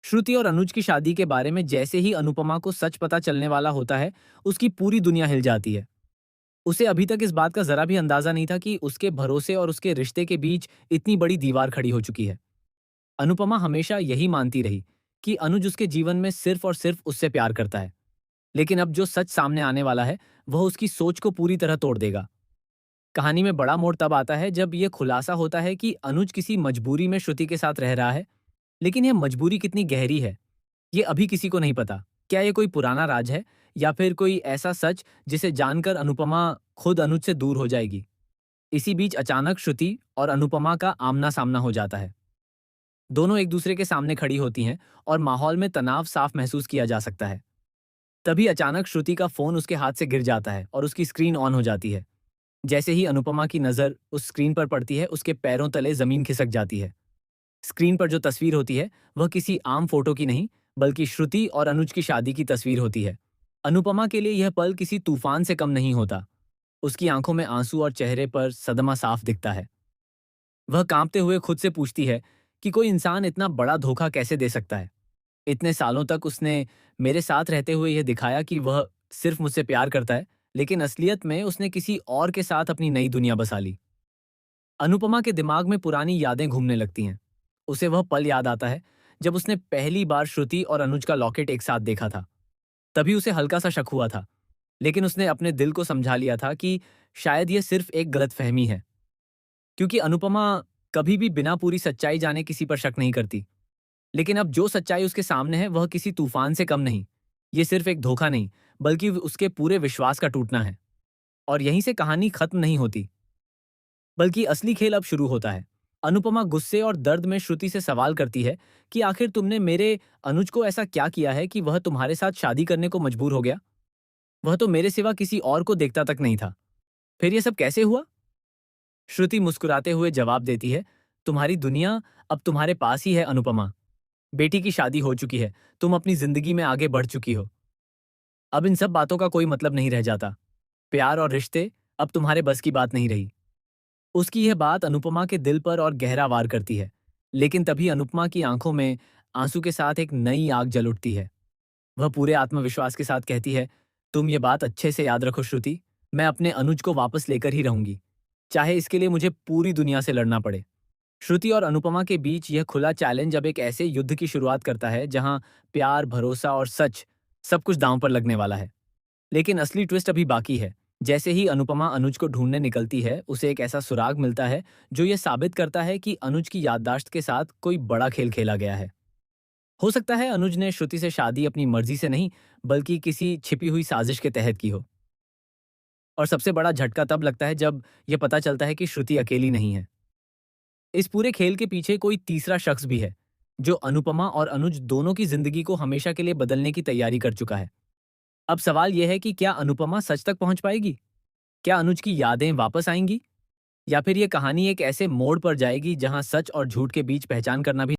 श्रुति और अनुज की शादी के बारे में जैसे ही अनुपमा को सच पता चलने वाला होता है, उसकी पूरी दुनिया हिल जाती है। उसे अभी तक इस बात का जरा भी अंदाजा नहीं था कि उसके भरोसे और उसके रिश्ते के बीच इतनी बड़ी दीवार खड़ी हो चुकी है। अनुपमा हमेशा यही मानती रही कि अनुज उसके जीवन में सिर्फ और सिर्फ उससे प्यार करता है। लेकिन अब जो सच सामने आने वाला है, वह उसकी सोच को पूरी तरह तोड़ देगा। कहानी में बड़ा मोड़ तब आता है जब यह खुलासा होता है कि अनुज किसी मजबूरी में श्रुति के साथ रह रहा है। लेकिन यह मजबूरी कितनी गहरी है, ये अभी किसी को नहीं पता। क्या ये कोई पुराना राज है या फिर कोई ऐसा सच जिसे जानकर अनुपमा खुद अनुज से दूर हो जाएगी? इसी बीच अचानक श्रुति और अनुपमा का आमना-सामना हो जाता है। दोनों एक दूसरे के सामने खड़ी होती हैं और माहौल में तनाव साफ महसूस किया जा सकता है। तभी अचानक श्रुति का फोन उसके हाथ से गिर जाता है और उसकी स्क्रीन ऑन हो जाती है। जैसे ही अनुपमा की नजर उस स्क्रीन पर पड़ती है, उसके पैरों तले जमीन खिसक जाती है। स्क्रीन पर जो तस्वीर होती है, वह किसी आम फोटो की नहीं, बल्कि श्रुति और अनुज की शादी की तस्वीर होती है। अनुपमा के लिए यह पल किसी तूफान से कम नहीं होता। उसकी आंखों में आंसू और चेहरे पर सदमा साफ दिखता है। वह कांपते हुए खुद से पूछती है कि कोई इंसान इतना बड़ा धोखा कैसे दे सकता है। इतने सालों तक उसने मेरे साथ रहते हुए यह दिखाया कि वह सिर्फ मुझसे प्यार करता है, लेकिन असलियत में उसने किसी और के साथ अपनी नई दुनिया बसा ली। अनुपमा के दिमाग में पुरानी यादें घूमने लगती हैं। उसे वह पल याद आता है जब उसने पहली बार श्रुति और अनुज का लॉकेट एक साथ देखा था। तभी उसे हल्का सा शक हुआ था, लेकिन उसने अपने दिल को समझा लिया था कि शायद यह सिर्फ एक गलतफहमी है, क्योंकि अनुपमा कभी भी बिना पूरी सच्चाई जाने किसी पर शक नहीं करती। लेकिन अब जो सच्चाई उसके सामने है, वह किसी तूफान से कम नहीं। ये सिर्फ एक धोखा नहीं, बल्कि उसके पूरे विश्वास का टूटना है। और यहीं से कहानी खत्म नहीं होती, बल्कि असली खेल अब शुरू होता है। अनुपमा गुस्से और दर्द में श्रुति से सवाल करती है कि आखिर तुमने मेरे अनुज को ऐसा क्या किया है कि वह तुम्हारे साथ शादी करने को मजबूर हो गया? वह तो मेरे सिवा किसी और को देखता तक नहीं था। फिर यह सब कैसे हुआ? श्रुति मुस्कुराते हुए जवाब देती है, तुम्हारी दुनिया अब तुम्हारे पास ही है अनुपमा। बेटी की शादी हो चुकी है, तुम अपनी जिंदगी में आगे बढ़ चुकी हो। अब इन सब बातों का कोई मतलब नहीं रह जाता। प्यार और रिश्ते अब तुम्हारे बस की बात नहीं रही। उसकी यह बात अनुपमा के दिल पर और गहरा वार करती है। लेकिन तभी अनुपमा की आंखों में आंसू के साथ एक नई आग जल उठती है। वह पूरे आत्मविश्वास के साथ कहती है, तुम ये बात अच्छे से याद रखो श्रुति, मैं अपने अनुज को वापस लेकर ही रहूंगी, चाहे इसके लिए मुझे पूरी दुनिया से लड़ना पड़े। श्रुति और अनुपमा के बीच यह खुला चैलेंज अब एक ऐसे युद्ध की शुरुआत करता है जहां प्यार, भरोसा और सच सब कुछ दांव पर लगने वाला है। लेकिन असली ट्विस्ट अभी बाकी है। जैसे ही अनुपमा अनुज को ढूंढने निकलती है, उसे एक ऐसा सुराग मिलता है जो ये साबित करता है कि अनुज की याददाश्त के साथ कोई बड़ा खेल खेला गया है। हो सकता है अनुज ने श्रुति से शादी अपनी मर्जी से नहीं, बल्कि किसी छिपी हुई साजिश के तहत की हो। और सबसे बड़ा झटका तब लगता है जब यह पता चलता है कि श्रुति अकेली नहीं है। इस पूरे खेल के पीछे कोई तीसरा शख्स भी है, जो अनुपमा और अनुज दोनों की जिंदगी को हमेशा के लिए बदलने की तैयारी कर चुका है। अब सवाल यह है कि क्या अनुपमा सच तक पहुंच पाएगी? क्या अनुज की यादें वापस आएंगी? या फिर यह कहानी एक ऐसे मोड़ पर जाएगी जहां सच और झूठ के बीच पहचान करना भी